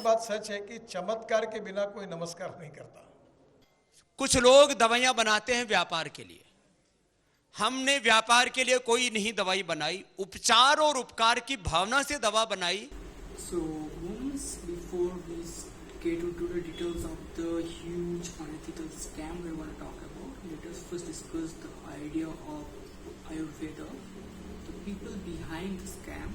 एक बात सच है कि चमत्कार के बिना कोई नमस्कार नहीं करता। कुछ लोग दवाइयां बनाते हैं व्यापार के लिए, हमने व्यापार के लिए कोई नहीं दवाई बनाई, उपचार और उपकार की भावना से दवा बनाई। So once before we get into the details of the huge unethical scam we want to talk about, let us first discuss the idea of Ayurveda, the people behind the scam,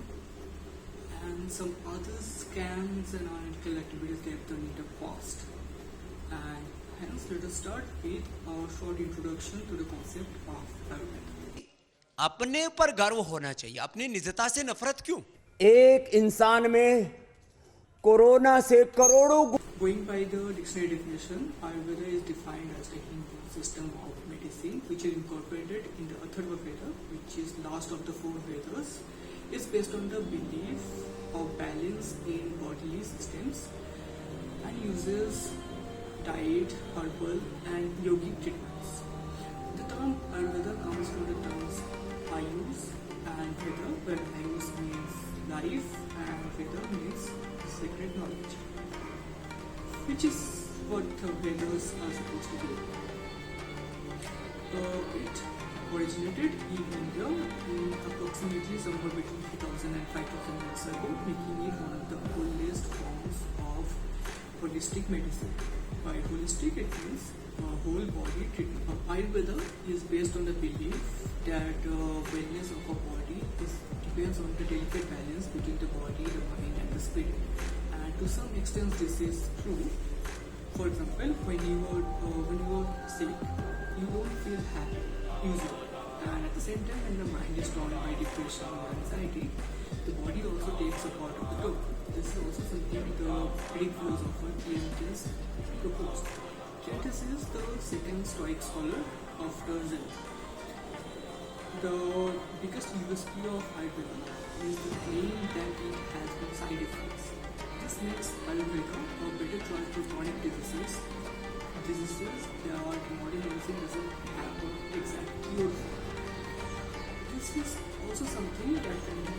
and some other scams and unethical activities they have done in the past. And hence, let us start with our short introduction to the concept of Ayurveda. अपने पर गर्व होना चाहिए, अपनी निजता से नफरत क्यों? एक इंसान में कोरोना से करोड़ों Going by the dictionary definition, Ayurveda is defined as a Hindu system of medicine which is incorporated in the Atharva Veda, which is last of the 4 Vedas. It's based on the belief of balance in bodily systems and uses diet, herbal and yogic treatments. The term Ayurveda comes from the terms Ayus and Veda, where Ayus means life and Veda means sacred knowledge, which is what the Vedas are supposed to do. It originated in India in approximately somewhere between 3000 and 5000 years ago, making it one of the oldest forms of holistic medicine. By holistic, it means whole body treatment. Ayurveda is based on the belief that wellness of a body depends on the delicate balance between the body, the mind and the spirit. And to some extent this is true. For example, when you are sick, you don't feel happy usually. And at the same time, when the mind is torn by depression or anxiety, the body also takes a part of the toll. This is also something the Greek philosopher Cleanthus proposed. Cleanthus is the second Stoic scholar after Zen. The biggest USP of Ayurveda is the claim that it has no side effects. This makes Ayurveda a better choice for chronic diseases that modern medicine doesn't have an exact cure for. This is also something that can be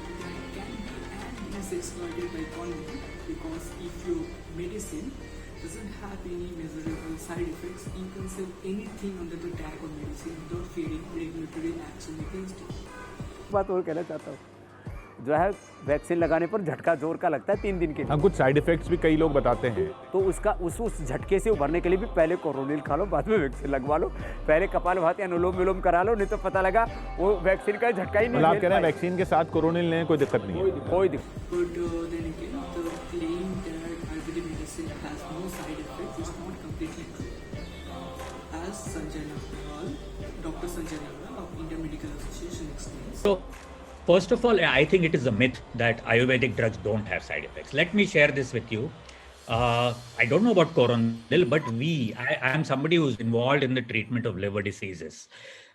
and is exploited by economy, because if your medicine doesn't have any measurable side effects, you can sell anything under the tag of medicine without fearing regulatory action against it. बात और कहना चाहता हूँ, जो है vaccine लगाने पर झटका जोर का लगता है 3 दिन के लिए। हाँ, कुछ साइड इफेक्ट्स भी कई लोग बताते हैं। तो उसका उस झटके से उभरने के लिए भी पहले कोरोनिल खा लो, बाद में वैक्सीन लगवा लो, पहले कपालभाति अनुलोम विलोम करा लो, नहीं तो पता लगा वो वैक्सीन का झटका ही नहीं। आप कह रहे हैं वैक्सीन के साथ कोरोनिल लें, कोई दिक्कत नहीं है? कोई दिक्कत। But then again, the claim that Ayurvedic medicine has no side effects is not completely true. As Sanjay Nagrawal, Dr. Sanjay Nagrawal of Indian Medical Association explains. So, first of all, I think it is a myth that Ayurvedic drugs don't have side effects. Let me share this with you. I don't know about Coronil, but I am somebody who's involved in the treatment of liver diseases.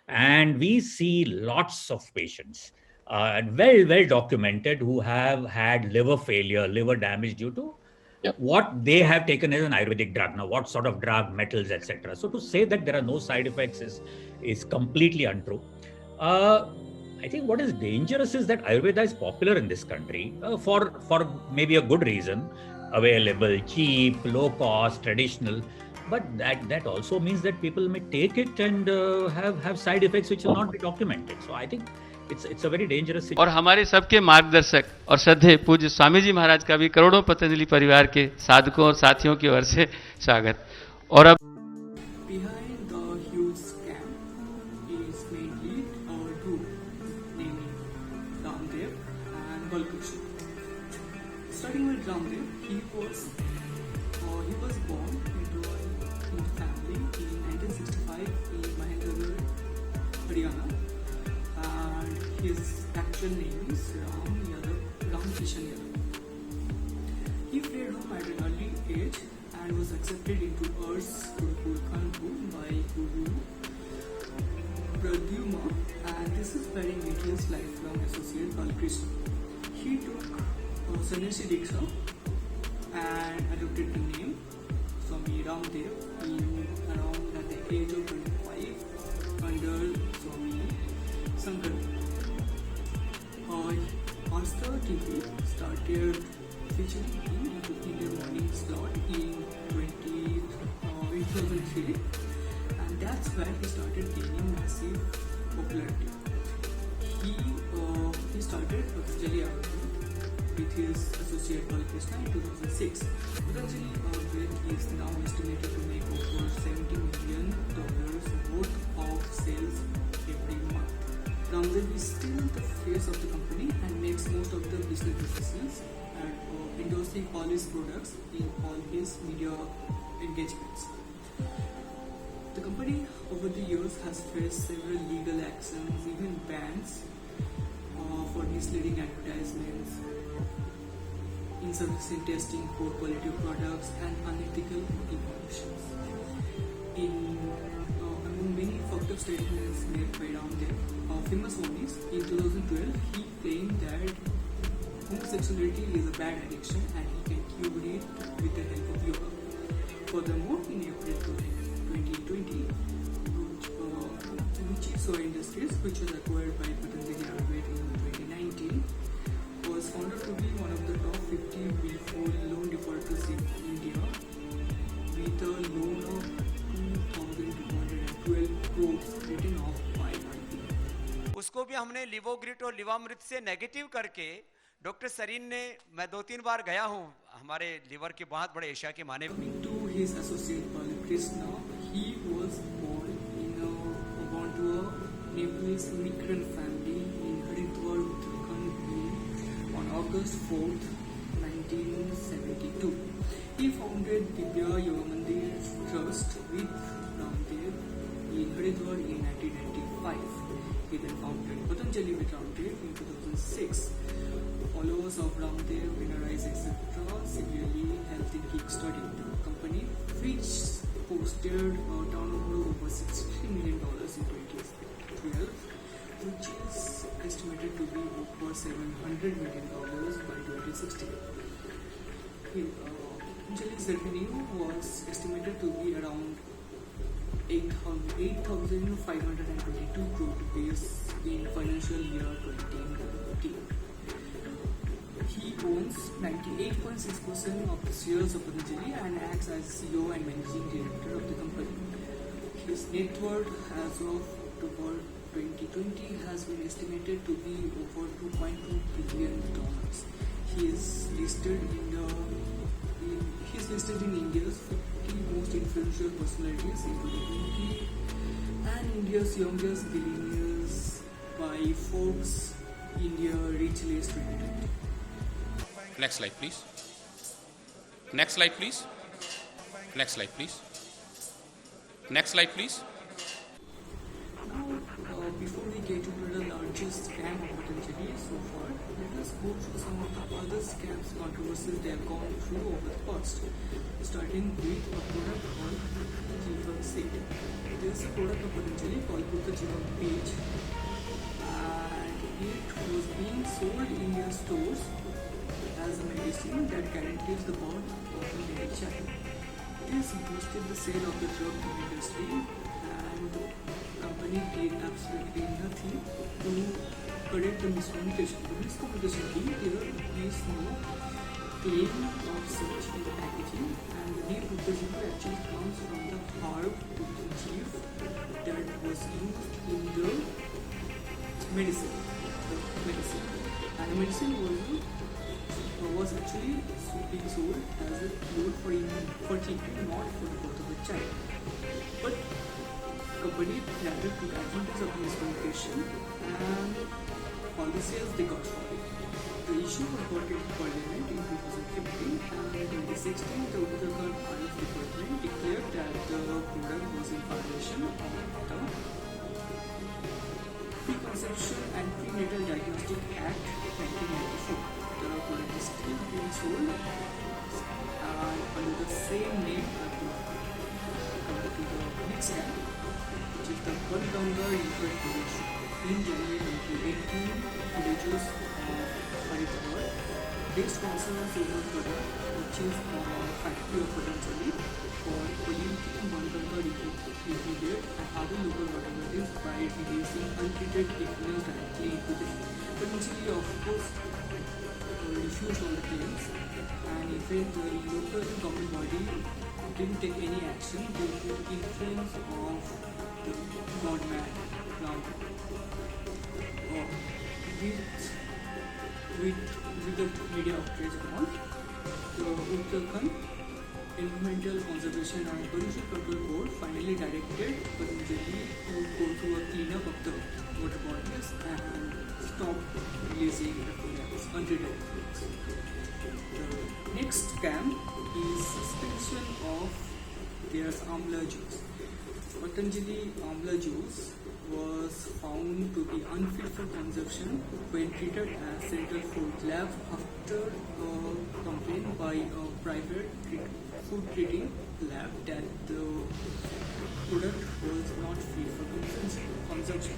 And we see lots of patients, well documented, who have had liver failure, liver damage due to what they have taken as an Ayurvedic drug. Now, what sort of drug, metals, etc. So to say that there are no side effects is completely untrue. I think what is dangerous is that Ayurveda is popular in this country for maybe a good reason, available, cheap, low cost, traditional. But that also means that people may take it and have side effects which will not be documented. So I think it's a very dangerous situation. और हमारे सबके मार्गदर्शक और श्रद्धेय पूज्य स्वामी जी महाराज का भी करोड़ों पतंजलि परिवार के साधकों और साथियों की ओर से स्वागत। और अब Behind the huge scam is mainly our guru, namely Ramdev and Balkrishna. Starting with Ramdev, he was born into a Hindu family in 1965 in Mahendragarh, Haryana, and his actual name is Ram Kishan Yadav. He fled home at an early age and was accepted into Earth's Gurukul Kanpur by Guru Pradyumna, and this is where he met his lifelong associate Balkrishna. He took Sannyasi Diksha and adopted the name Swami Ramdev in around at the age of 25 under Swami Sankar. Master TV started featuring him into Indian morning slot in 2003, and that's where he started gaining massive popularity. He started Patanjali Ayurveda with his associate Balakrishna in 2006. Patanjali Ayurveda is now estimated to make over $70 million worth of sales every month. Ramdev is still the face of the company and makes most of the business decisions and endorsing all his products in all his media engagements. The company over the years has faced several legal actions, even bans for misleading advertisements, insufficient testing for quality of products, and unethical promotions. Among many fucked up statements made by Ramdev, famous one is in 2012 he claimed that homosexuality is a bad addiction and he can cure it with the help of yoga. Furthermore, in April 2020, Ruchi Soy Industries, which was acquired by Patanjali Ayurveda in 2019, was found to be one of the top 50 before loan defaulters in India with a loan of 2,212 crores written off by RBI. उसको भी हमने लिवोग्रिट और लिवामृत से negative करके doctor Sarin ने, मैं 2-3 बार गया हूं, हमारे लिवर के बहुत बड़े एशिया के माने. Coming to his associate Balakrishna, he was born to a Nepalese immigrant family in Haridwar, Uttarakhand on August 4th, 1972. He founded Divya Yoga Mandir Trust with Ramdev in Haridwar in 1995. He then founded Patanjali with Ramdev in 2006. Followers of Ramdev, Vinarize, etc. severely helped in kickstarting the company, which posted a turnover of over $60 million in 2012, which is estimated to be over $700 million by 2016. Patanjali's revenue was estimated to be around 8,522 crore rupees in financial year 2019. He owns 98.6% of the shares of Patanjali and acts as CEO and managing director of the company. His net worth as of October 2020 has been estimated to be over $2.2 billion. He is listed in India's 50 most influential personalities in 2020 and India's youngest billionaires by Forbes India Rich List 2020. Next slide, please. Next slide, please. Next slide, please. Next slide, please. Now, before we get into the largest scam of Patanjali so far, let us go through some of the other scams controversies they have gone through over the past. Starting with a product called Jivan Seed. This product of Patanjali called Buddha Jivan Page, and it was being sold in their stores as a medicine that guarantees the birth of a baby child. This boosted the sale of the drug industry, and the company did absolutely nothing to correct the miscommunication. The miscommunication being there is no claim of such in the packaging, and the name Buddha Jiva actually comes from the herb Buddha Jiv that was used in the medicine. And the medicine was actually being sold as a cure for fertility, not for the birth of a child. But company rather took advantage of this communication, and all the sales they got for it. The issue was brought into Parliament in 2015, and in 2016 the Uttarakhand Ayush Department declared that the product was in violation of the Preconception and Prenatal Diagnostic Act 1994. The product is still being sold under the same name as the next scam, which is the Balganga Infrared Village. In January 2018, villagers of Haridwar did sponsor a solar product, which is a factory of Patanjali for polluting Balganga intermediate and other local water bodies by releasing untreated effluent directly into the Patanjali, of course, refused all the claims and even the local government body didn't take any action due to influence of the godman Ram. With the media outrage and all, the Uttarakhand Environmental Conservation and Pollution Control Board finally directed Patanjali to go through a cleanup of the water bodies and stop releasing effluents, untreated effluents. The next scam is suspension of their amla juice. Patanjali amla juice was found to be unfit for consumption when treated as Central Food Lab after a complaint by a private food treating lab that the product was not fit for consumption.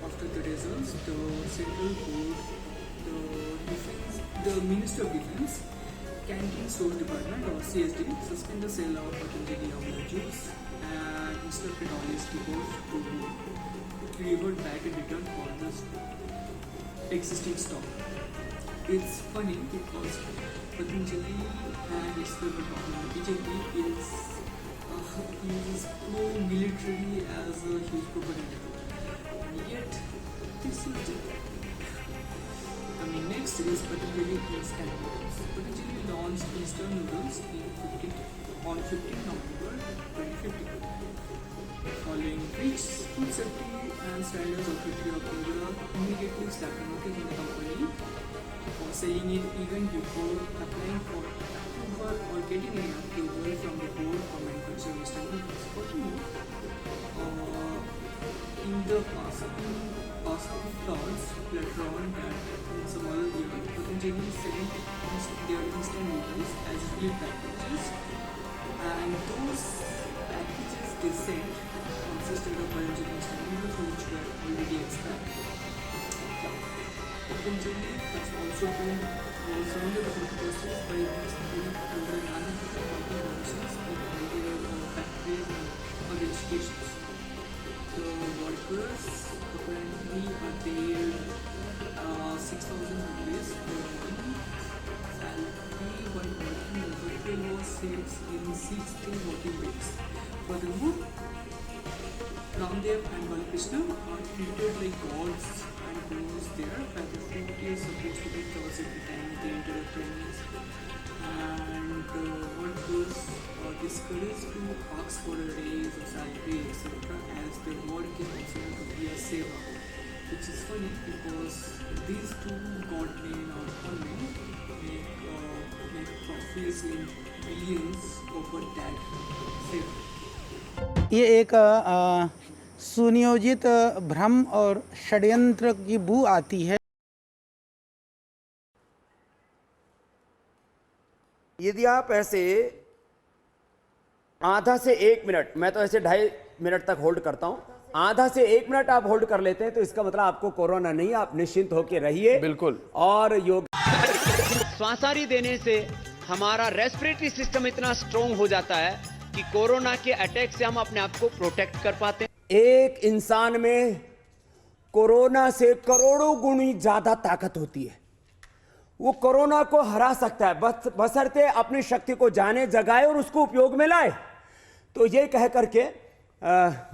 After the results, the Central Board, the Minister of Defense, Canteen Stores Department or CSD suspended the sale of Patanjali amla juice and instructed all its depots to revert back and return for the existing stock. It's funny because Patanjali and its favorite partner BJP uses pro-military as a huge propaganda tool. And yet, this is different. Next is Patanjali instant noodles. Patanjali launched instant noodles on 15 November 2015. Following which food safety and standards authority of India immediately slapped a notice on the company for selling it even before applying for approval or getting an approval from the board for manufacturing instant noodles. Furthermore, in the passing thoughts later on that in some other year, Patanjali sent their instant noodles as flip packages, and those packages they sent consisted of Patanjali instant noodles which were already expired. Patanjali has also been surrounded with controversies by these under an unethical working conditions in ideal factories and other institutions. The workers apparently are paid 6,000 rupees per month salary while working over 12 hours in 16 working weeks. Furthermore, Ramdev and Balakrishna are treated like gods and gurus there, where the food is supposed to be tossed every time they enter a premise, and workers are discouraged to ask for a raise or salary, etc., as their work is considered to be a seva, which is funny because these two godmen or conmen make profits in billions over that seva. ये एक सुनियोजित भ्रम और षड्यंत्र की बू आती है। यदि आप ऐसे आधा से 1 मिनट, मैं तो ऐसे 2.5 मिनट तक होल्ड करता हूं, आधा से 1 मिनट आप होल्ड कर लेते हैं तो इसका मतलब आपको कोरोना नहीं, आप निश्चिंत होकर रहिए। बिल्कुल। और योग श्वासारी देने से हमारा रेस्पिरेटरी सिस्टम इतना स्ट्रोंग हो जाता है कि कोरोना के अटैक से हम अपने आप को प्रोटेक्ट कर पाते हैं। एक इंसान में कोरोना से करोड़ों गुनी ज्यादा ताकत होती है। वो कोरोना को हरा सकता है बशर्ते अपनी शक्ति को जाने, जगाए और उसको उपयोग में लाए। तो ये कह करके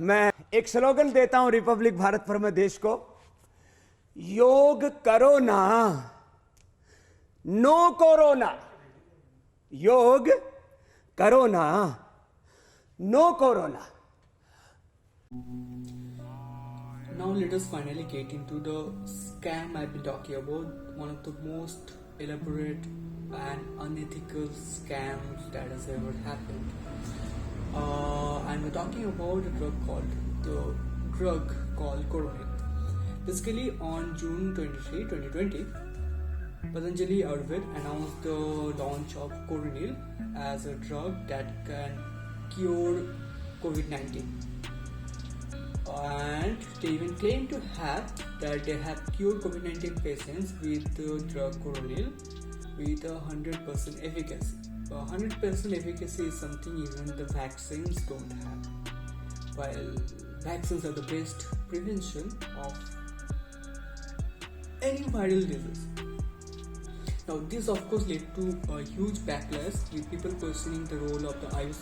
मैं एक स्लोगन देता हूं रिपब्लिक भारत परम देश को, योग करो ना, नो कोरोना। योग करो ना, no corona. Now let us finally get into the scam I've been talking about, one of the most elaborate and unethical scams that has ever happened. And we're talking about a drug called Coronil. Basically, on June 23, 2020, Patanjali Ayurved announced the launch of Coronil as a drug that can cure COVID-19. And they even claim to have that they have cured COVID-19 patients with the drug Coronil with 100% efficacy. 100% efficacy is something even the vaccines don't have. While vaccines are the best prevention of any viral disease. Now, this of course led to a huge backlash with people questioning the role of the Ayush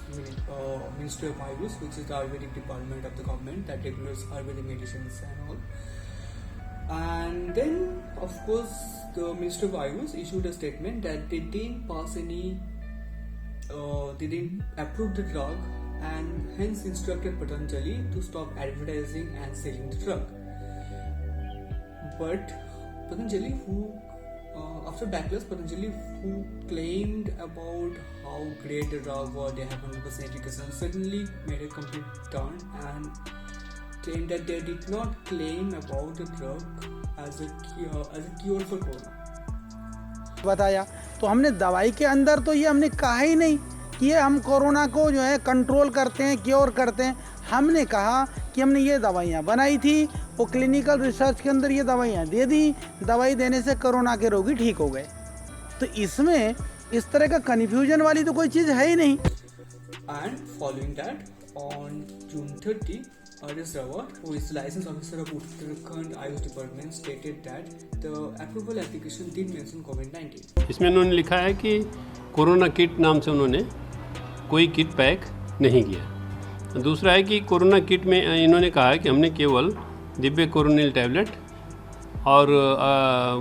Ministry of Ayush, which is the Ayurvedic department of the government that regulates Ayurvedic medicines and all. And then, of course, the Ministry of Ayush issued a statement that they didn't approve the drug and hence instructed Patanjali to stop advertising and selling the drug. But Patanjali, after backlash, Patanjali, who claimed about how great the drug was, they have 100% efficacy, suddenly made a complete turn and claimed that they did not claim about the drug as a cure for corona. बताया तो हमने दवाई के अंदर तो ये हमने कहा ही नहीं कि ये हम कोरोना को जो है कंट्रोल करते हैं, क्योर करते हैं। हमने कहा कि हमने ये दवाइयाँ बनाई थी, वो क्लिनिकल रिसर्च के अंदर ये दवाइयाँ दे दी, दवाई देने से कोरोना के रोगी ठीक हो गए। तो इसमें इस तरह का कन्फ्यूजन वाली तो कोई चीज़ है ही नहीं। And following that, on June 30, Aris Rawat, who is the license officer of Uttarakhand Ayush Department, stated that the approval application did mention COVID-19. इसमें उन्होंने लिखा है कि कोरोना किट नाम से उन्होंने कोई किट पैक नहीं किया। दूसरा है कि कोरोना किट में इन्होंने कहा है कि हमने केवल दिव्य कोरोनिल टैबलेट और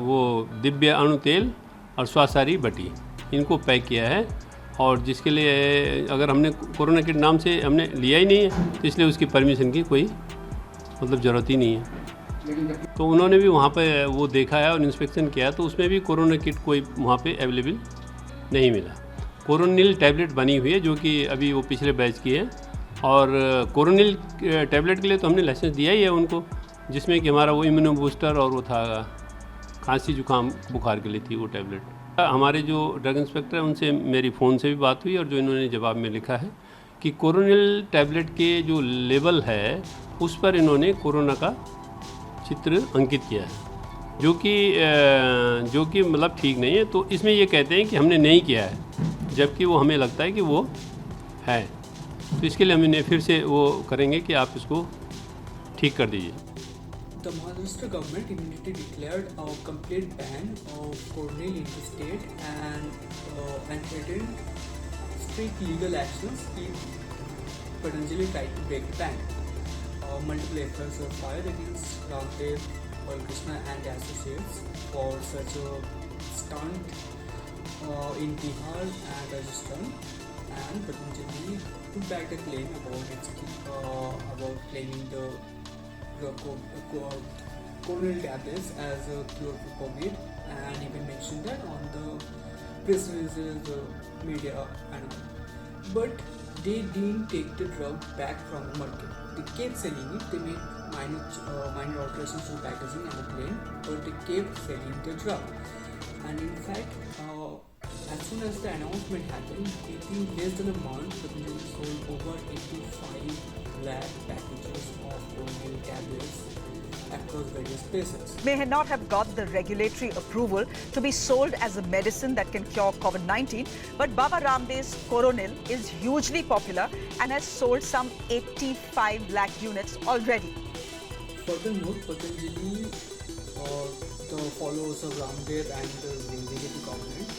वो दिव्य अणु तेल और स्वासारी बटी इनको पैक किया है, और जिसके लिए अगर हमने कोरोना किट नाम से हमने लिया ही नहीं है तो इसलिए उसकी परमिशन की कोई मतलब ज़रूरत ही नहीं है। तो उन्होंने भी वहाँ पे वो देखा है और इंस्पेक्शन किया तो उसमें भी कोरोना किट कोई वहाँ पे अवेलेबल नहीं मिला। कोरोनिल टैबलेट बनी हुई है जो कि अभी वो पिछले बैच की है, और कोरोनिल टैबलेट के लिए तो हमने लाइसेंस दिया ही है उनको, जिसमें कि हमारा वो इम्यूनो बूस्टर और वो था खांसी जुकाम बुखार के लिए थी वो टैबलेट। हमारे जो ड्रग इंस्पेक्टर हैं उनसे मेरी फ़ोन से भी बात हुई और जो इन्होंने जवाब में लिखा है कि कोरोनिल टैबलेट के जो लेबल है उस पर इन्होंने कोरोना का चित्र अंकित किया है, जो कि मतलब ठीक नहीं है। तो इसमें ये कहते हैं कि हमने नहीं किया है, जबकि वो हमें लगता है कि वो है। तो इसके लिए हम इन्हें फिर से वो करेंगे कि आप इसको ठीक कर दीजिए। The Maharashtra government immediately declared a complete ban of Cornell in the state and threatened strict legal actions if Patanjali tried to break the ban. Multiple efforts were fired against Ramdev, Balkrishna and their associates for such a stunt in Bihar and Rajasthan, and Patanjali took back the claim about claiming the Cornell tablets as a cure for COVID, and even mentioned that on the press releases, the media and all. But they didn't take the drug back from the market. They kept selling it. They made minor alterations to the packaging and the claim, but they kept selling the drug. And in fact, as soon as the announcement happened, within less than a month, Patanjali sold over 85 lakh packages of Cornell tablets across various places. May not have got the regulatory approval to be sold as a medicine that can cure COVID-19, but Baba Ramdev's Coronil is hugely popular and has sold some 85 lakh units already. Furthermore, Patanjali, the followers of Ramdev and the BJP government,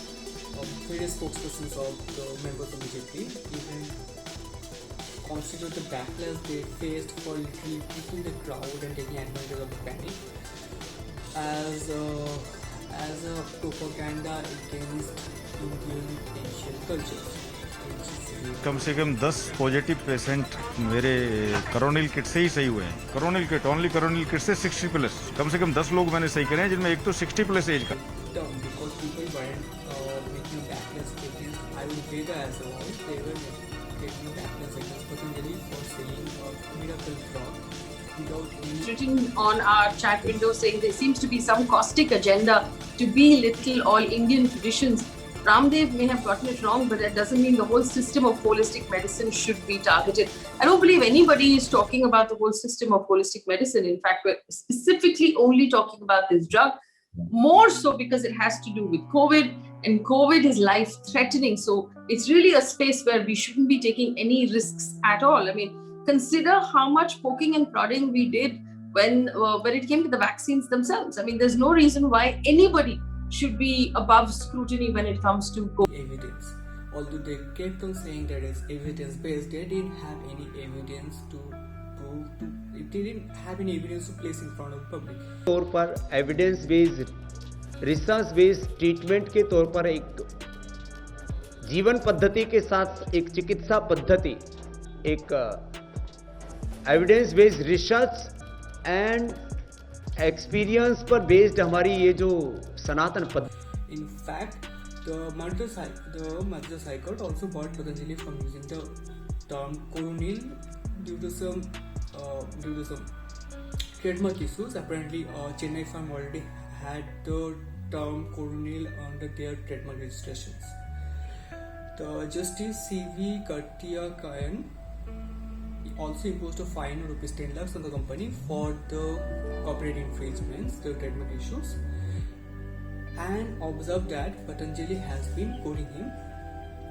various spokespersons of the members of BJP, even considered the backlash they faced for literally pushing the crowd and taking advantage of the panic as a propaganda against Indian ancient cultures. कम से कम 10 positive patient मेरे Coronil kit से ही सही हुए हैं। Coronil kit, only Coronil kit से 60 plus, कम से कम 10 लोग मैंने सही करे हैं, जिनमें एक तो 60 प्लस एज का। Because people weren't making backlash against Ayurveda as a whole, they were making backlash against Patanjali for selling a miracle drug without any... Written on our chat window saying there seems to be some caustic agenda to belittle all Indian traditions. Ramdev may have gotten it wrong, but that doesn't mean the whole system of holistic medicine should be targeted. I don't believe anybody is talking about the whole system of holistic medicine. In fact, we're specifically only talking about this drug, more so because it has to do with COVID, and COVID is life-threatening. So it's really a space where we shouldn't be taking any risks at all. I mean, consider how much poking and prodding we did when it came to the vaccines themselves. I mean, there's no reason why anybody should be above scrutiny when it comes to COVID. Evidence. Although they kept on saying that it's evidence based, they didn't have any evidence to prove. They didn't have any evidence to place in front of the public. तौर पर evidence based research based treatment के तौर पर एक जीवन पद्धति के साथ एक चिकित्सा पद्धति, एक evidence based research and experience पर बेस्ड हमारी ये जो सनातन पद्धति. In fact, the Madras High Court also banned Patanjali from using the term coronil due to some trademark issues. Apparently, Chennai firm already had the term coronil under their trademark registrations. The Justice C.V. Kartiakayan also imposed a fine of rupees 10 lakhs on the company for the copyright infringements, the trademark issues, and observed that Patanjali has been quoting him,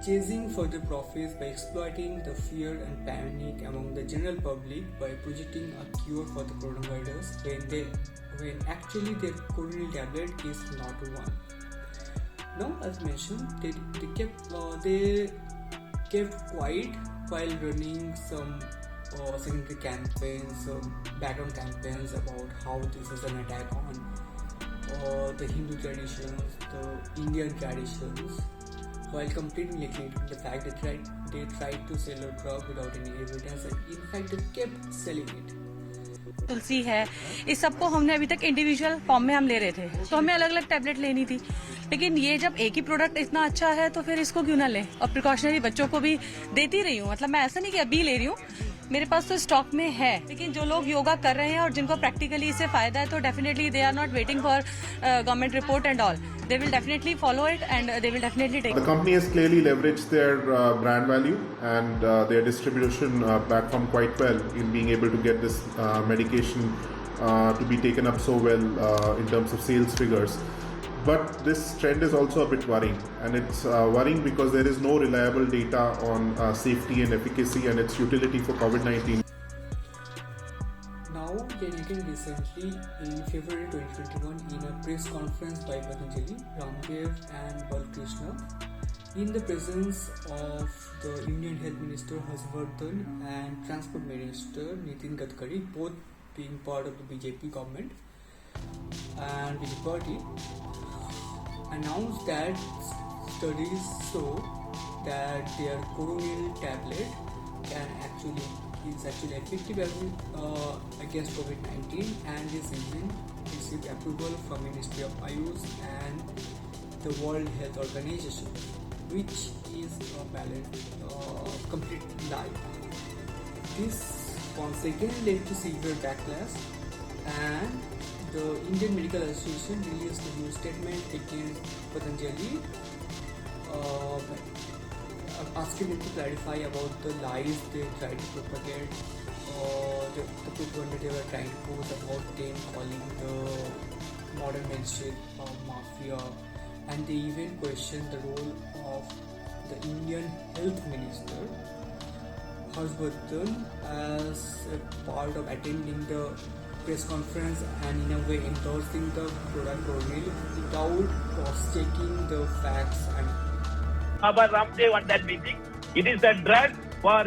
chasing further profits by exploiting the fear and panic among the general public by projecting a cure for the coronavirus when actually their coronil tablet is not one. Now, as mentioned, they kept quiet while running some secondary campaigns, some background campaigns about how this is an attack on the Hindu traditions, the Indian traditions, while completely neglecting the fact that they tried to sell a drug without any evidence, and in fact they kept selling it. तुलसी है, इस सबको हमने अभी तक individual form में हम ले रहे थे, तो हमें अलग अलग टैबलेट लेनी थी, लेकिन ये जब एक ही प्रोडक्ट इतना अच्छा है तो फिर इसको क्यों ना लें. और प्रिकॉशनरी बच्चों को भी देती रही हूँ, मतलब मैं ऐसा नहीं कि अभी ले रही हूँ, मेरे पास तो स्टॉक में है. लेकिन जो लोग योगा कर रहे हैं और जिनको प्रैक्टिकली इससे फायदा है, तो definitely they are not waiting for government report and all. They will definitely follow it and they will definitely take it. The company has clearly leveraged their brand value and their distribution platform quite well in being able to get this medication to be taken up so well in terms of sales figures. But this trend is also a bit worrying, and it's worrying because there is no reliable data on safety and efficacy and its utility for COVID-19. Now, again recently in February 2021, in a press conference by Patanjali, Ramdev and Balkrishna, in the presence of the Union Health Minister Harshvardhan and Transport Minister Nitin Gadkari, both being part of the BJP government and BJP party, announced that studies show that their coronil tablet is actually effective against COVID-19, and this engine received approval from Ministry of Ayush and the World Health Organization, which is a complete lie. This once again led to severe backlash, and the Indian Medical Association released a new statement against Patanjali, asking them to clarify about the lies they tried to propagate, the propaganda they were trying to post about them calling the modern medicine mafia, and they even questioned the role of the Indian Health Minister Harshvardhan as a part of attending the press conference and in a way endorsing the product coronil without cross-checking the facts. And Baba Ramdev on that meeting, it is a drug for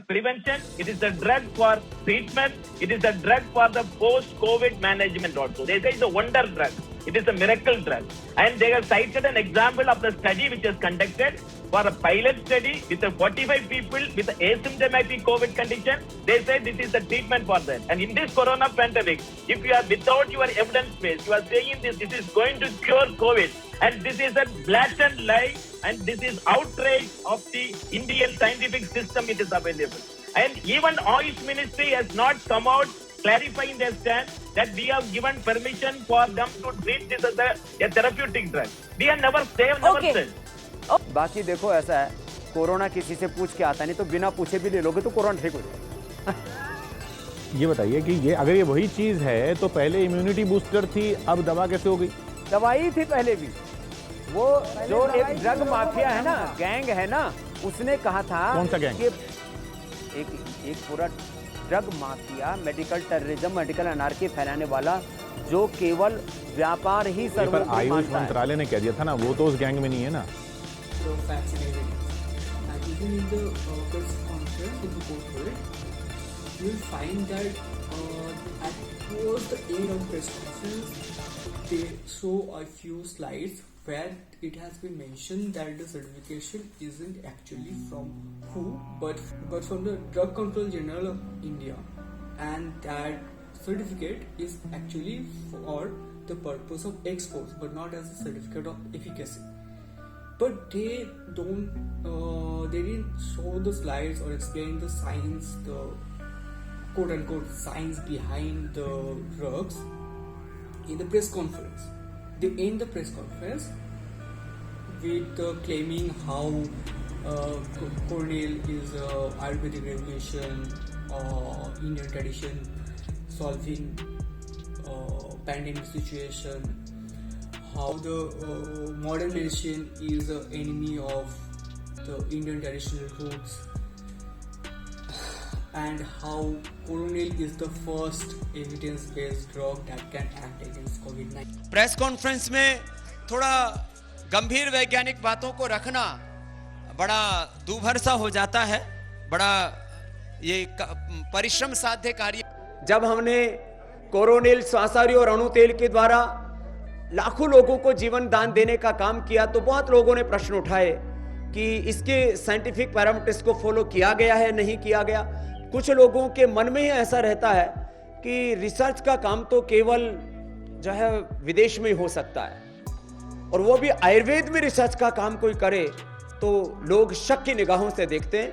prevention, it is a drug for treatment, it is a drug for the post-COVID management also. They say it's a wonder drug, it is a miracle drug. And they have cited an example of the study which is conducted for a pilot study with 45 people with asymptomatic COVID condition. They say this is the treatment for them. And in this corona pandemic, if you are without your evidence base, you are saying this is going to cure COVID. And this is a blatant lie, and this is outrage of the Indian scientific system it is available. And even Ayush Ministry has not come out clarifying their stand that we have given permission for them to treat this as a therapeutic drug. We have never said. बाकी देखो ऐसा है, corona किसी से पूछ के आता नहीं, तो बिना पूछे भी ले लोगे तो कोरोना ठीक हो जाएगा. ये बताइए कि ये अगर ये वही चीज है तो पहले इम्यूनिटी बूस्टर थी, अब दवा कैसे हो गई? दवाई थी पहले भी. वो जो एक ड्रग माफिया है ना, गैंग है ना, उसने कहा था. कौन सा गैंग? एक पूरा drug mafia, medical terrorism, medical anarchy फैलाने वाला जो केवल व्यापार ही पर सर्वोपरि आयुष मानता है। मंत्रालय ने कह दिया था ना, वो तो उस गैंग में नहीं है ना। the facts and evidence. And even in the press conference, in the corporate, you will find that towards the end of the press conference, they show a few slides where it has been mentioned that the certification isn't actually from WHO, but from the Drug Control General of India, and that certificate is actually for the purpose of exports, but not as a certificate of efficacy. But they didn't show the slides or explain the science, the quote-unquote science behind the drugs in the press conference. They end the press conference with claiming how Cornell is Ayurvedic revolution, Indian tradition, solving pandemic situation, how the modern medicine is an enemy of the Indian traditional roots, and how Coronil is the first evidence-based drug that can act against COVID-19. Press conference में थोड़ा गंभीर वैज्ञानिक बातों को रखना बड़ा दूभर सा हो जाता है, बड़ा ये परिश्रम साध्य कार्य। जब हमने कोरोनिल, स्वासारी और अणु तेल के द्वारा लाखों लोगों को जीवन दान देने का काम किया तो बहुत लोगों ने प्रश्न उठाए कि इसके साइंटिफिक पैरामीटर्स को फॉलो किया गया है, नहीं किया गया। कुछ लोगों के मन में ही ऐसा रहता है कि रिसर्च का काम तो केवल जो है विदेश में ही हो सकता है, और वो भी आयुर्वेद में रिसर्च का काम कोई करे तो लोग शक की निगाहों से देखते हैं।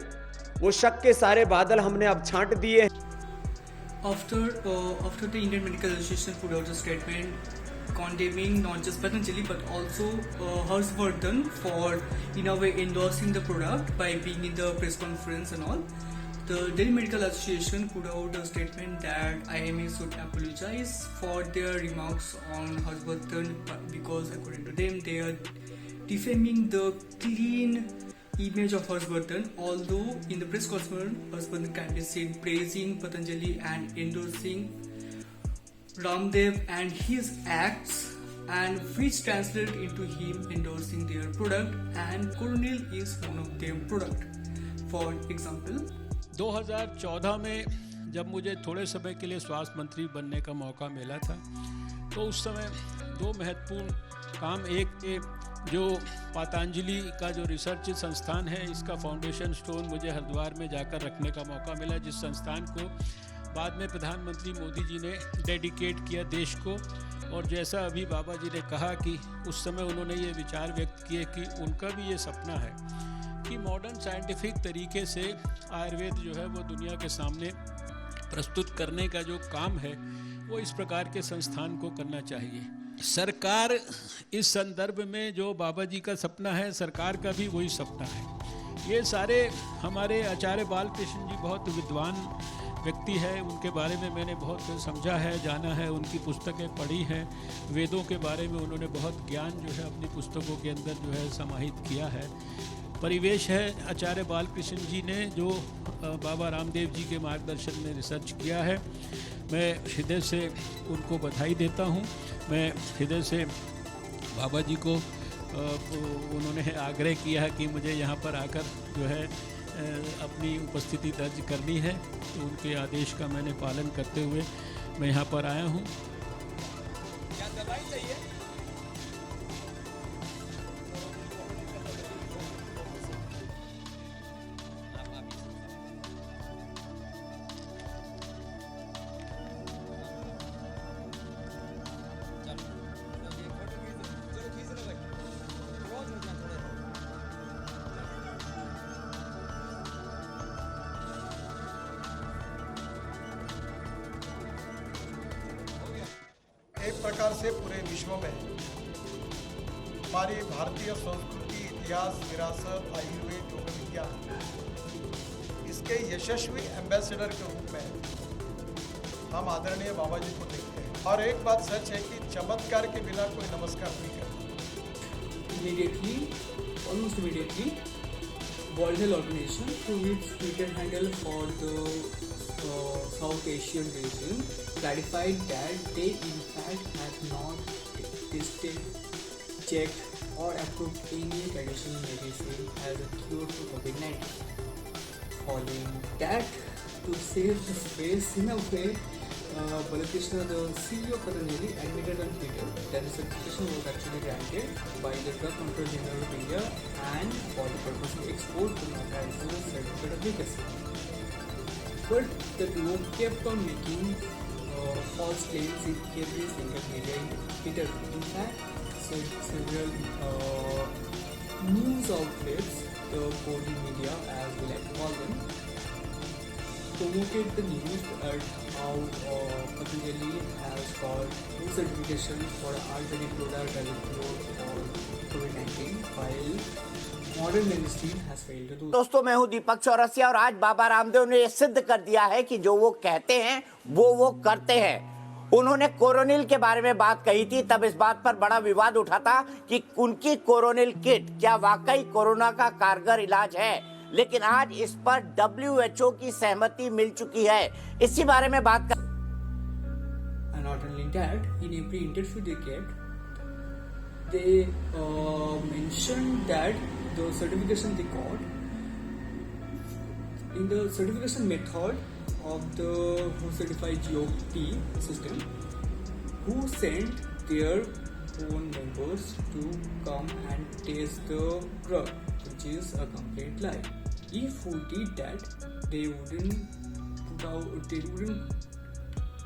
वो शक के सारे बादल हमने अब छांट दिए। After the Indian Medical Association put out a statement condemning not just Patanjali but also Harshvardhan for in a way endorsing the product by being in the press conference and all, the Delhi Medical Association put out a statement that IMA should apologize for their remarks on Harshvardhan because according to them they are defaming the clean image of Harshvardhan, although in the press conference Harshvardhan can be seen praising Patanjali and endorsing Ramdev and his acts, and which translate into him endorsing their product, and Coronil is one of them product. For example, 2014 में जब मुझे थोड़े समय के लिए स्वास्थ्य मंत्री बनने का मौका मिला था तो उस समय दो महत्वपूर्ण काम, एक जो पतंजलि का जो रिसर्च संस्थान है इसका फाउंडेशन स्टोन मुझे हरिद्वार में जाकर रखने का मौका मिला, जिस संस्थान को बाद में प्रधानमंत्री मोदी जी ने डेडिकेट किया देश को। और जैसा अभी बाबा जी ने कहा कि उस समय उन्होंने ये विचार व्यक्त किए कि उनका भी ये सपना है कि मॉडर्न साइंटिफिक तरीके से आयुर्वेद जो है वो दुनिया के सामने प्रस्तुत करने का जो काम है वो इस प्रकार के संस्थान को करना चाहिए। सरकार इस संदर्भ में जो बाबा जी का सपना है, सरकार का भी वही सपना है। ये सारे हमारे आचार्य बालकृष्ण जी बहुत विद्वान व्यक्ति है, उनके बारे में मैंने बहुत समझा है, जाना है, उनकी पुस्तकें पढ़ी हैं। वेदों के बारे में उन्होंने बहुत ज्ञान जो है अपनी पुस्तकों के अंदर जो है समाहित किया है। परिवेश है आचार्य बालकृष्ण जी ने जो बाबा रामदेव जी के मार्गदर्शन में रिसर्च किया है। मैं हृदय से उनको बधाई देता हूँ। मैं हृदय से बाबा जी को उन्होंने आग्रह किया है कि मुझे यहाँ पर आकर जो है अपनी उपस्थिति दर्ज करनी है, तो उनके आदेश का मैंने पालन करते हुए मैं यहाँ पर आया हूँ। क्या दवाई चाहिए? एक प्रकार से पूरे विश्व में हमारी भारतीय संस्कृति, इतिहास, विरासत, आयुर्वेद, योग विज्ञान इसके यशस्वी एम्बेसडर के रूप में हम आदरणीय बाबा जी को देखते हैं। और एक बात सच है कि चमत्कार के बिना कोई नमस्कार नहीं करता। almost immediately, World Health Organization, through its Twitter handle for the South Asian region clarified that they in fact have not tested, checked or approved any traditional medicine as a cure for COVID-19. Following that, to save the face in a way, Balakrishna, the CEO of Patanjali, admitted on Twitter that the certification was actually granted by the Drug Control General of India and for the purpose of export to notarized certificate of efficacy. But the duo kept on making false claims in every single media interview. In fact, several news outlets, the body media as we like to call them, promoted the news at how Patanjali has got new certification for Ayurvedic product as a cure for COVID-19 while modern medicine has failed to do. दोस्तों, मैं हूं दीपक चौरसिया और आज बाबा रामदेव ने सिद्ध कर दिया है कि जो वो कहते हैं वो करते हैं। उन्होंने कोरोनिल के बारे में बात कही थी, तब इस बात पर बड़ा विवाद उठा था कि उनकी कोरोनिल किट क्या वाकई कोरोना का कारगर इलाज है, लेकिन आज इस पर WHO की सहमति मिल चुकी है। इसी बारे में बात कर And not only that, in every interview they get, they mentioned that the certification they got, in the certification method of the who certified GOP system, who sent their own members to come and test the drug, which is a complete lie. If who did that, they wouldn't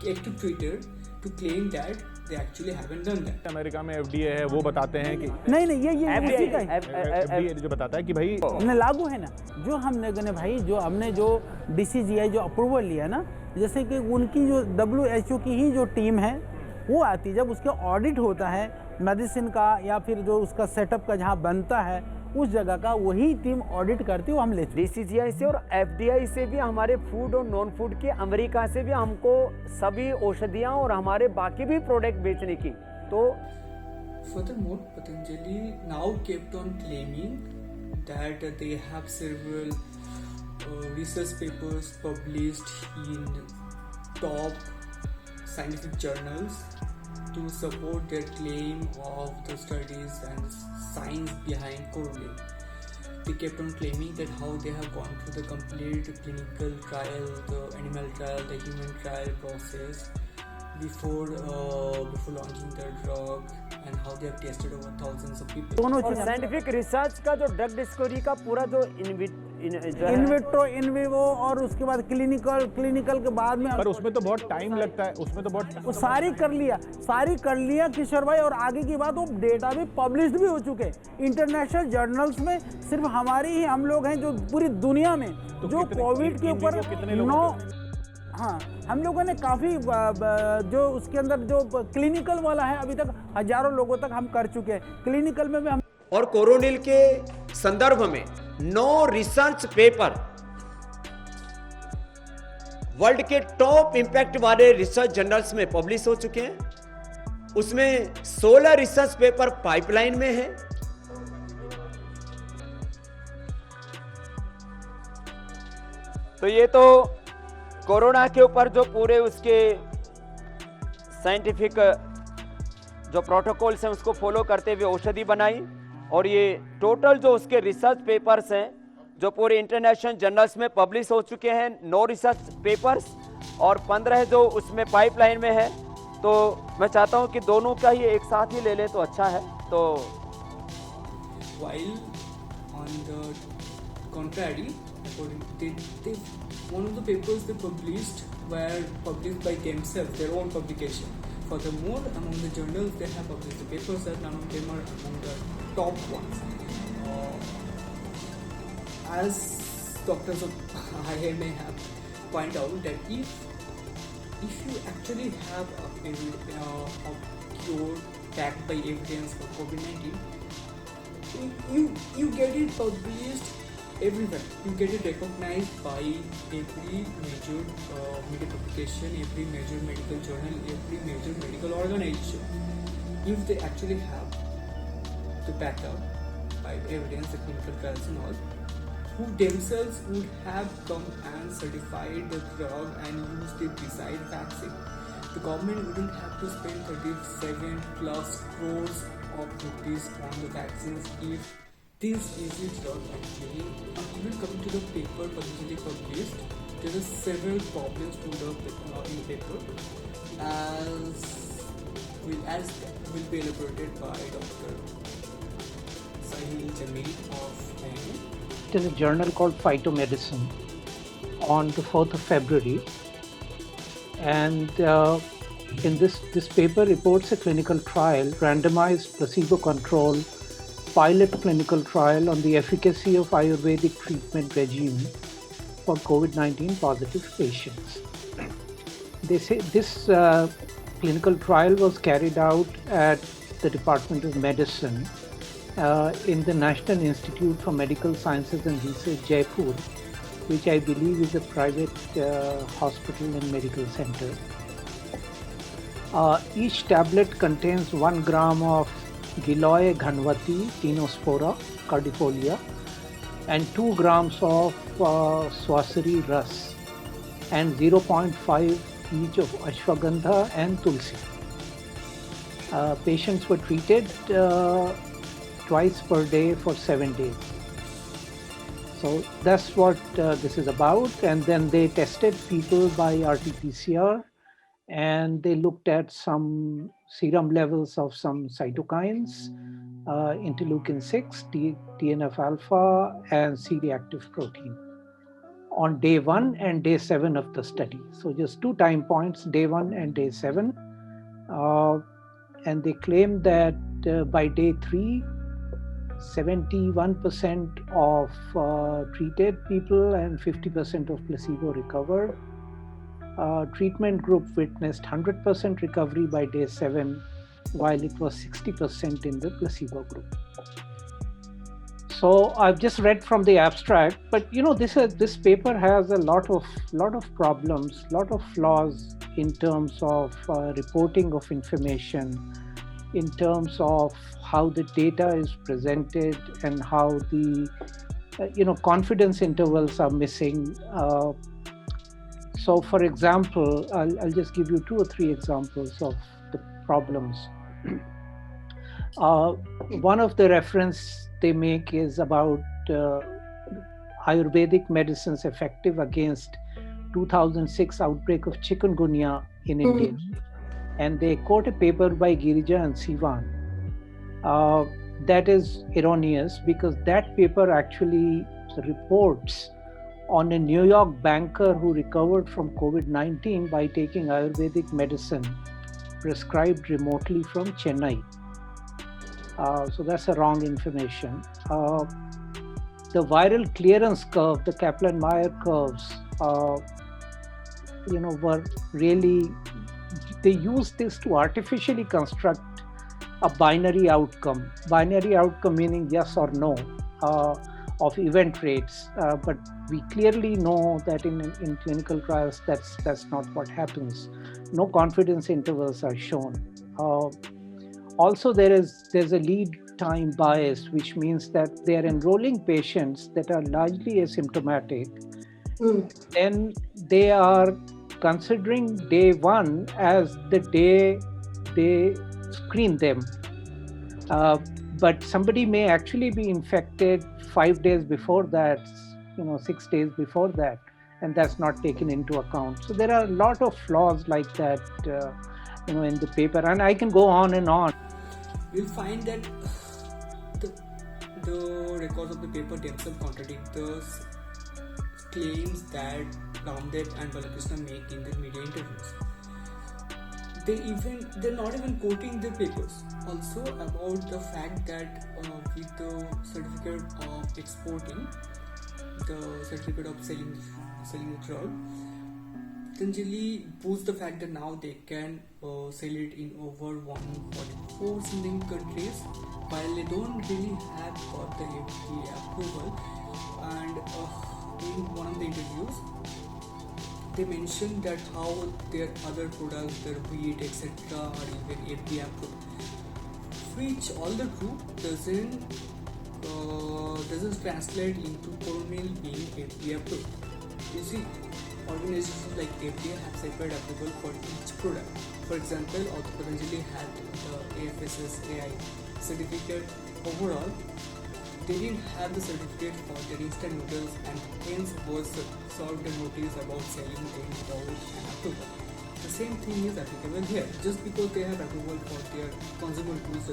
get to Twitter to claim that they actually haven't done that. America में FDA है, वो बताते हैं कि नहीं ये इसी का ही FDA जो बताता है कि भाई लागू है ना, जो हमने गने भाई जो हमने जो DCGI जो अप्रूवल लिया ना, जैसे कि उनकी जो WHO की ही जो टीम है वो आती है, जब उसका ऑडिट होता है मेडिसिन का या फिर जो उसका सेटअप का जहाँ बनता है उस जगह का, वही टीम ऑडिट करती है, वो हम ले DCGI से और FDI से भी, हमारे फूड और नॉन फूड के अमेरिका से भी हमको सभी औषधियाँ और हमारे बाकी भी प्रोडक्ट बेचने की। तो Furthermore, Patanjali now kept on claiming that they have several research papers published in top scientific journals to support their claim of the studies and science behind coronil. They kept on claiming that how they have gone through the complete clinical trial, the animal trial, the human trial process before launching the drug, and how they have tested over thousands of people. और scientific research का जो drug discovery का पूरा जो in vitro, in vivo और उसके बाद clinical के बाद में, पर उसमें तो बहुत टाइम लगता है, उसमें तो बहुत वो सारी कर लिया किशोर भाई। और आगे की बात, वो डेटा भी पब्लिश्ड भी हो चुके इंटरनेशनल जर्नल्स में। सिर्फ हमारी ही हम लोग हैं जो पूरी दुनिया में तो जो कोविड के ऊपर हम लोगों ने काफ़ी जो उसके अंदर जो क्लिनिकल वाला है अभी तक हजारों लोगों तक हम कर चुके हैं क्लिनिकल में भी हम। और कोरोनिल के संदर्भ में 9 रिसर्च पेपर वर्ल्ड के टॉप इंपैक्ट वाले रिसर्च जर्नल्स में पब्लिश हो चुके हैं। उसमें 16 रिसर्च पेपर पाइपलाइन में है। तो ये तो कोरोना के ऊपर जो पूरे उसके साइंटिफिक जो प्रोटोकॉल्स हैं उसको फॉलो करते हुए औषधि बनाई। और ये टोटल जो उसके रिसर्च पेपर्स हैं जो पूरे इंटरनेशनल जर्नल्स में पब्लिश हो चुके हैं, 9 रिसर्च पेपर्स और 15 जो उसमें पाइपलाइन में है। तो मैं चाहता हूं कि दोनों का ही एक साथ ही ले लें तो अच्छा है। तो while on the contrary, one of the papers they published were published by themselves, their own publication. Furthermore, among the journals they have published the papers that none of them are among the top ones. As doctors of IMA have pointed out that if you actually have a cure backed by evidence for COVID-19, you get it published everywhere. You get it recognized by every major media publication, every major medical journal, every major medical organization. If they actually have to back up by evidence, the clinical trials and all, who themselves would have come and certified the drug and used it beside vaccine. The government wouldn't have to spend 37 plus crores of rupees on the vaccines if this easy drug actually. Even coming to the paper publicly published, there are several problems to the in paper as will be elaborated by Dr. Sahil Jamil of AIIMS. It is a journal called Phytomedicine on the 4th of February, and in this paper reports a clinical trial, randomized placebo-controlled pilot clinical trial on the efficacy of Ayurvedic treatment regime for COVID-19 positive patients. They say this clinical trial was carried out at the Department of Medicine in the National Institute for Medical Sciences and Research, Jaipur, which I believe is a private hospital and medical center. Each tablet contains 1 gram of Giloy Ghanvati Tinospora cardifolia and 2 grams of Swasari Ras and 0.5 each of Ashwagandha and Tulsi. Patients were treated twice per day for 7 days. So that's what this is about. And then they tested people by RT-PCR, and they looked at some serum levels of some cytokines, interleukin-6, TNF-alpha, and C-reactive protein on day 1 and day 7 of the study. So just 2 time points, day 1 and day 7. And they claim that by day 3, 71% of treated people and 50% of placebo recovered. Treatment group witnessed 100% recovery by day 7, while it was 60% in the placebo group. So I've just read from the abstract, but you know, this paper has a lot of problems, lot of flaws in terms of reporting of information, in terms of how the data is presented and how the confidence intervals are missing. So for example, I'll just give you 2 or 3 examples of the problems. One of the reference they make is about Ayurvedic medicines effective against 2006 outbreak of chikungunya in India. And they quote a paper by Girija and Sivan. That is erroneous because that paper actually reports on a New York banker who recovered from COVID-19 by taking Ayurvedic medicine prescribed remotely from Chennai. So that's a wrong information. The viral clearance curve, the Kaplan-Meier curves, were really, they used this to artificially construct a binary outcome. Binary outcome meaning yes or no of event rates. But we clearly know that in clinical trials, that's not what happens. No confidence intervals are shown. Also, there's a lead time bias, which means that they are enrolling patients that are largely asymptomatic. Then they are considering day 1 as the day they screen them. But somebody may actually be infected 5 days before that, 6 days before that, and that's not taken into account. So there are a lot of flaws like that, in the paper, and I can go on and on. We'll find that the records of the paper themselves contradict the claims that Ramdev and Balakrishna make in their media interviews. They're not even quoting the papers. Also about the fact that with the certificate of exporting, the certificate of selling the drug, Patanjali boasts the fact that now they can sell it in over 144 Indian countries, while they don't really have got the FDA approval. And in one of the interviews, they mentioned that how their other products, their wheat, etc., are even FDA approved, which all the true doesn't doesn't translate into Coronil being FDA approved. You see, organizations like FDA have separate approval for each product. For example, also Patanjali had the AFSSAI certificate. Overall, they didn't have the certificate for their instant noodles and hence was served a notice about selling them without an approval. The same thing is applicable here. Just because they have approval for their consumer goods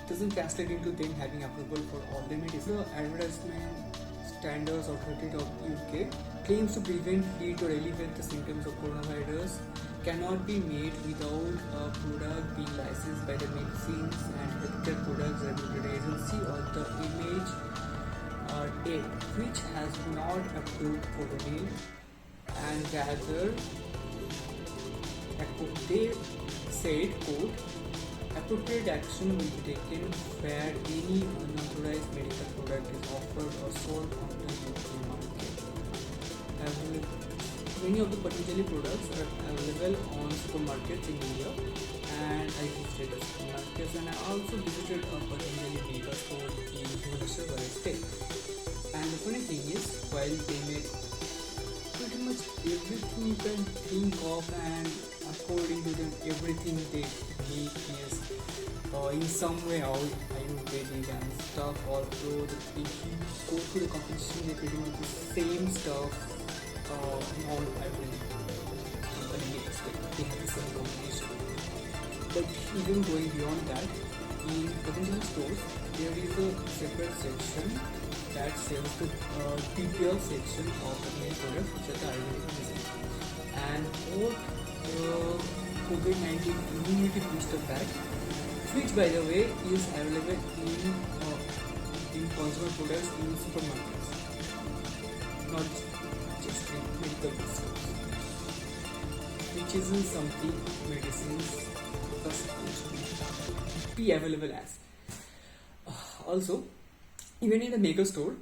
doesn't translate into them having approval for all the medicines. The Advertisement Standards Authority of UK claims to prevent, treat or alleviate the symptoms of coronavirus cannot be made without a product being licensed by the Medicines and Healthcare Products Regulatory Agency or the MHRA, which has not approved Coronil, and rather they said, quote, appropriate action will be taken where any unauthorized medical product is offered or sold on the UK market. Many of the Patanjali products are available on supermarkets in India and I visited supermarkets, and I also visited a Patanjali mega store in Bhubaneswar where I stayed. And the funny thing is, while they make pretty much everything you can think of, and according to them everything they make is in some way Ayurvedic and stuff. Although if you go to the competition, they pretty much the same stuff. All Ayurvedic company makes, they have the same combination. But even going beyond that, in Patanjali stores there is a separate section that sells the PPL section of the main products, which are the Ayurvedic medicine. And both COVID-19 immunity booster pack, which by the way is available in consumer products in supermarkets, not just in medical stores, which isn't something medicines are supposed to be available as. Also, even in the mega store,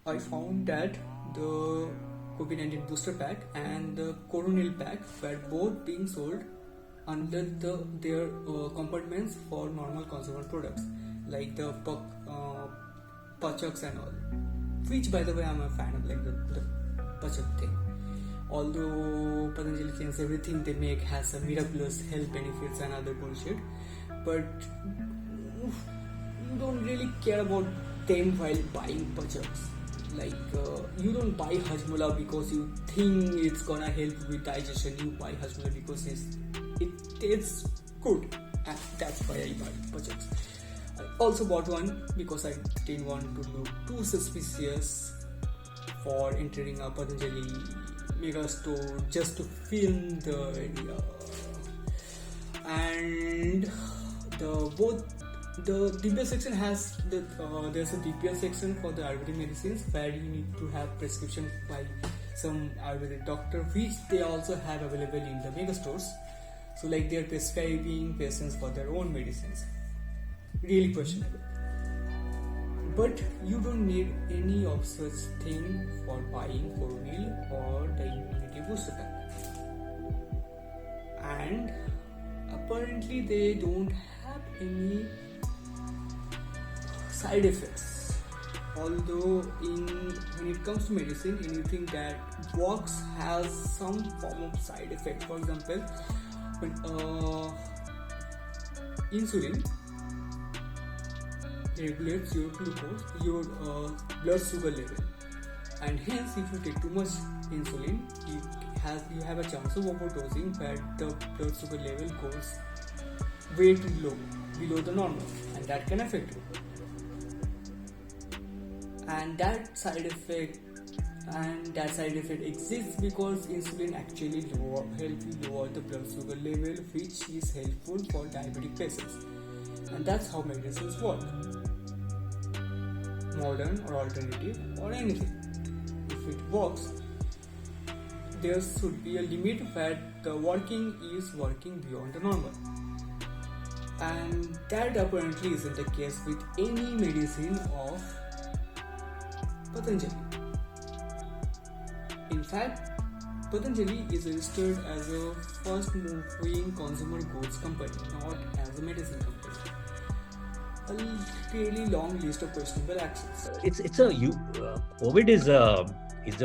I found that the COVID-19 booster pack and the Coronil pack were both being sold under their compartments for normal consumer products like the Pachaks and all, which by the way I'm a fan of, like the Pachak thing. Although Patanjali claims everything they make has some miraculous health benefits and other bullshit, but you don't really care about them while buying Pachaks. Like you don't buy Hajmola because you think it's gonna help with digestion. You buy Hajmola because it tastes good, and that's why I buy Pachaks. I also bought one because I didn't want to look too suspicious for entering a Patanjali mega store just to film the area. And the DPL section has there's a DPL section for the Ayurvedic medicines where you need to have prescription by some Ayurvedic doctor, which they also have available in the mega stores. So like they're prescribing patients for their own medicines. Really questionable. But you don't need any of such thing for buying Coronil or the immunity booster pack. And apparently they don't have any side effects. Although when it comes to medicine, anything that works has some form of side effect. For example, when insulin regulates your glucose, your blood sugar level, and hence if you take too much insulin, you have a chance of overdosing where the blood sugar level goes way too low, below the normal, and that can affect you. And that side effect exists because insulin actually helps you lower the blood sugar level, which is helpful for diabetic patients. And that's how medicines work, modern or alternative or anything. If it works, there should be a limit where the working is working beyond the normal. And that apparently isn't the case with any medicine of Patanjali. In fact, Patanjali is registered as a fast moving consumer goods company, not as a medicine company. a really long list of questionable actions. COVID is a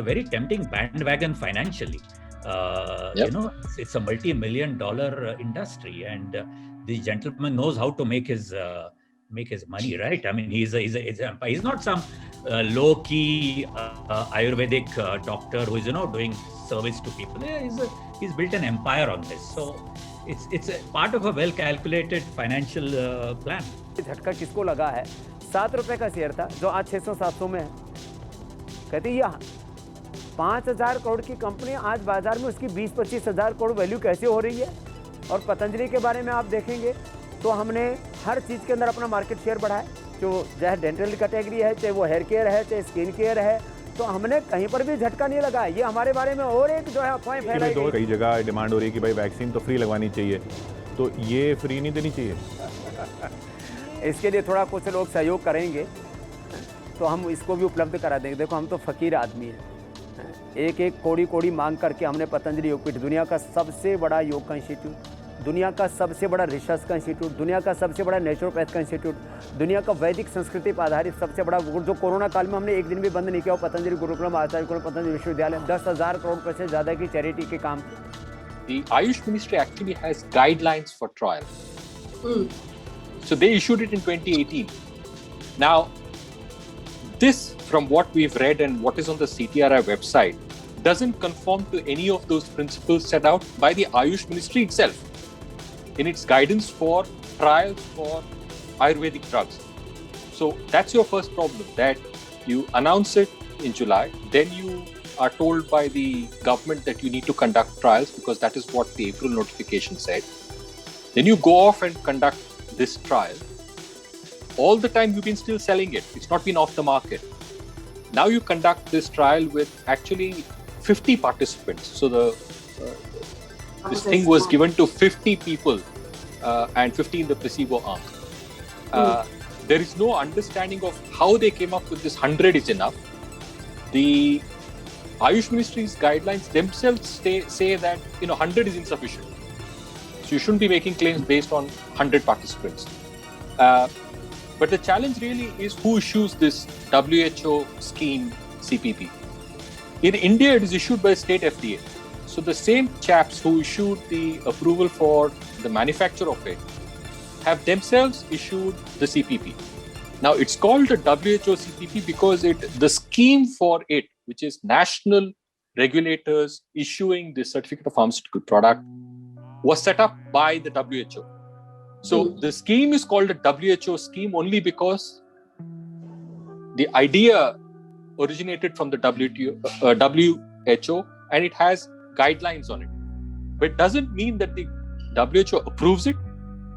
very tempting bandwagon financially. You know, it's a multi-million-dollar industry, and the gentleman knows how to make his money, right? I mean, he's not some low-key Ayurvedic doctor who is doing service to people. He's built an empire on this. So it's a part of a well-calculated financial plan. झटका किसको लगा है? 7 रुपए का share था जो आज 600-700 में है। कहते ये 5,000 करोड़ की कंपनी आज बाजार में उसकी 20-25 हज़ार करोड़ वैल्यू कैसे हो रही है? और पतंजलि के बारे में आप देखेंगे तो हमने हर चीज़ के अंदर अपना मार्केट शेयर बढ़ाया, जो चाहे डेंटल कैटेगरी है, चाहे वो हेयर केयर है, चाहे स्किन केयर है, तो हमने कहीं पर भी झटका नहीं लगा। ये हमारे बारे में और एक जो है अफवाहें फैलाई गई। कई जगह डिमांड हो रही है कि भाई वैक्सीन तो फ्री लगवानी चाहिए, तो ये फ्री नहीं देनी चाहिए। इसके लिए थोड़ा कुछ लोग सहयोग करेंगे तो हम इसको भी उपलब्ध करा देंगे। देखो हम तो फकीर आदमी हैं, एक कौड़ी मांग करके हमने पतंजलि योगपीठ, दुनिया का सबसे बड़ा योग का इंस्टीट्यूट, दुनिया का सबसे बड़ा रिसर्च का इंस्टीट्यूट, दुनिया का सबसे बड़ा नेचुरोपैथ का इंस्टीट्यूट, दुनिया का वैदिक संस्कृति पर आधारित सबसे बड़ा, जो कोरोना काल में हमने एक दिन भी बंद नहीं किया, पतंजलि गुरुकुलम, आचार्य कुलम, पतंजलि विश्वविद्यालय, 10,000 करोड़ रुपए से ज़्यादा की चैरिटी के काम। The Ayush Ministry actually has guidelines for trial. So they issued it in 2018. Now, this, from what we've read and what is on the CTRI website, doesn't conform to any of those principles set out by the Ayush Ministry itself in its guidance for trials for Ayurvedic drugs. So that's your first problem, that you announce it in July, then you are told by the government that you need to conduct trials because that is what the April notification said. Then you go off and conduct this trial. All the time you've been still selling it. It's not been off the market. Now you conduct this trial with actually 50 participants. So this thing was given to 50 people and 50 in the placebo arm. There is no understanding of how they came up with this 100 is enough. The Ayush Ministry's guidelines themselves say that 100 is insufficient. So you shouldn't be making claims based on 100 participants. But the challenge really is who issues this WHO scheme CPP. In India, it is issued by state FDA. So the same chaps who issued the approval for the manufacture of it have themselves issued the CPP. Now it's called the WHO CPP because the scheme for it, which is national regulators issuing the certificate of pharmaceutical product, was set up by the WHO. So the scheme is called a WHO scheme only because the idea originated from the WHO and it has guidelines on it. But it doesn't mean that the WHO approves it.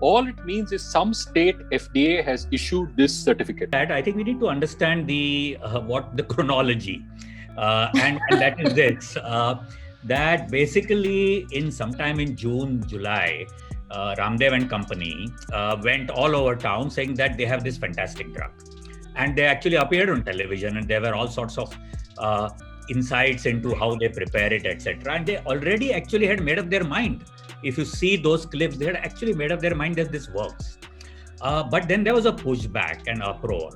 All it means is some state FDA has issued this certificate. I think we need to understand the chronology, and that is this: that basically sometime in June, July, Ramdev and company went all over town saying that they have this fantastic drug, and they actually appeared on television, and there were all sorts of insights into how they prepare it, etc. And they already actually had made up their mind. If you see those clips, they had actually made up their mind that this works. But then there was a pushback and uproar.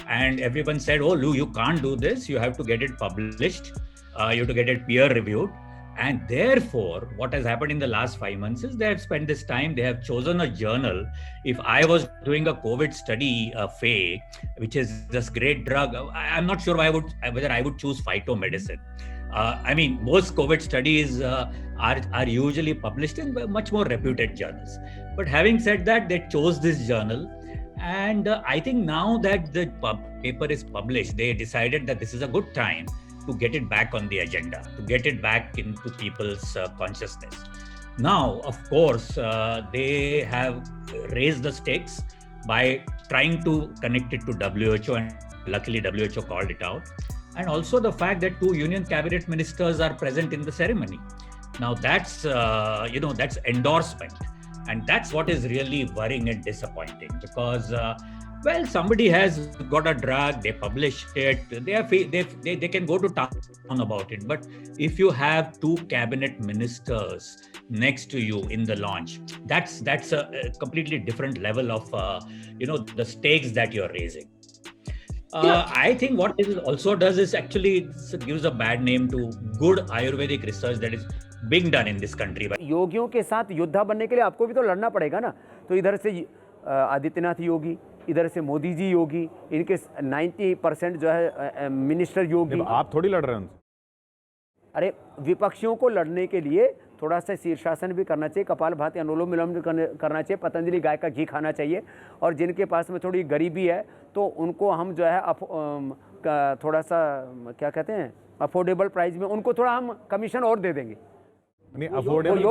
And everyone said, oh, Lou, you can't do this. You have to get it published. You have to get it peer reviewed. And therefore, what has happened in the last 5 months is they have spent this time, they have chosen a journal. If I was doing a COVID study, FAE, which is this great drug, I'm not sure whether I would choose phytomedicine. I mean, most COVID studies are usually published in much more reputed journals. But having said that, they chose this journal. And I think now that the paper is published, they decided that this is a good time to get it back on the agenda, to get it back into people's consciousness. Now, of course, they have raised the stakes by trying to connect it to WHO, and luckily WHO called it out. And also the fact that 2 union cabinet ministers are present in the ceremony. Now that's, that's endorsement. And that's what is really worrying and disappointing, because Well, somebody has got a drug, they publish it, they can go to town about it. But if you have two cabinet ministers next to you in the launch, that's a completely different level of the stakes that you're raising. I think what this also does is actually gives a bad name to good Ayurvedic research that is being done in this country. योगियों के साथ योद्धा बनने के लिए आपको भी तो लड़ना पड़ेगा ना। तो इधर से आदित्यनाथ योगी, इधर से मोदी जी योगी, इनके 90% जो है मिनिस्टर योगी। आप थोड़ी लड़ रहे हैं उनसे। अरे विपक्षियों को लड़ने के लिए थोड़ा सा शीर्षासन भी करना चाहिए, कपालभाति अनुलोम विलोम भी करना चाहिए, पतंजलि गाय का घी खाना चाहिए। और जिनके पास में थोड़ी गरीबी है तो उनको हम जो है थोड़ा सा क्या कहते हैं अफोर्डेबल प्राइस में उनको थोड़ा हम कमीशन और दे देंगे। नहीं, अफोर्डेबल